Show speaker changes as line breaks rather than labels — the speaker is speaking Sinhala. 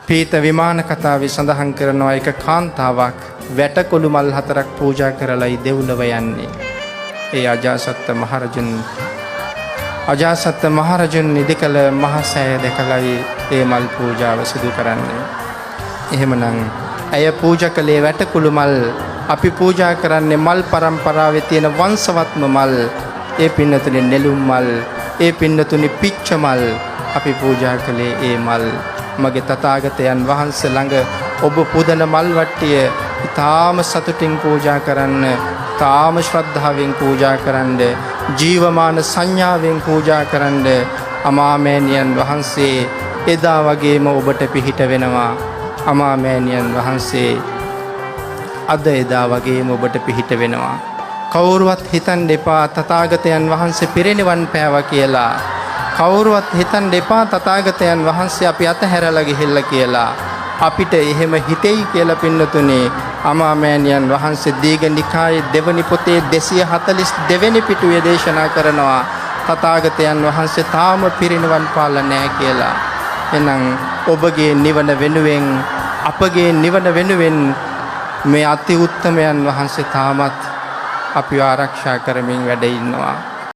පීත විමාන කතාවේ සඳහන් කරනවා එක කාන්තාවක් වැටකොළු මල් 4ක් පූජා කරලායි දෙව්ලොව යන්නේ. ඒ අජාසත් මහරජුන් නිදිකල මහසෑය දැකලායි ඒ මල් පූජාව සිදු කරන්නේ. එහෙමනම් ඇය පූජා කළේ වැටකුළු මල්. අපි පූජා කරන්නේ මල් පරම්පරාවේ තියෙන වංශවත්ම මල්. ඒ පින්නතුනේ නෙළුම් මල්, ඒ පින්නතුනේ පිච්ච මල්. අපි පූජා කළේ ඒ මල්. මගේ තථාගතයන් වහන්සේ ළඟ ඔබ පුදන මල් වට්ටිය ඊටාම සතුටින් පූජා කරන්න, තාම ශ්‍රද්ධාවෙන් පූජා කරන්න, ජීවමාන සංඥාවෙන් පූජා කරන්න. අමාමෑණියන් වහන්සේ එදා වගේම ඔබට පිහිට වෙනවා. අමාමෑණියන් වහන්සේ අද එදා වගේම ඔබට පිහිට වෙනවා. කවුරුවත් හිතන්න එපා තථාගතයන් වහන්සේ පිරිනිවන් පෑවා කියලා. කවුරුවත් හිතන්න එපා තථාගතයන් වහන්සේ අපි අතහැරලා ගිහිල්ලා කියලා. අපිට එහෙම හිතෙයි කියලා පින්නතුනේ අමාමෑණියන් වහන්සේ දීඝනිකායේ දෙවනි පොතේ 242 වෙනි පිටුවේ දේශනා කරනවා තථාගතයන් වහන්සේ තාම පිරිනිවන් පාලා නැහැ කියලා. එහෙනම් ඔබගේ නිවන වෙනුවෙන්, අපගේ නිවන වෙනුවෙන් මේ අති උත්තමයන් වහන්සේ තාමත් අපිව ආරක්ෂා කරමින් වැඩ ඉන්නවා.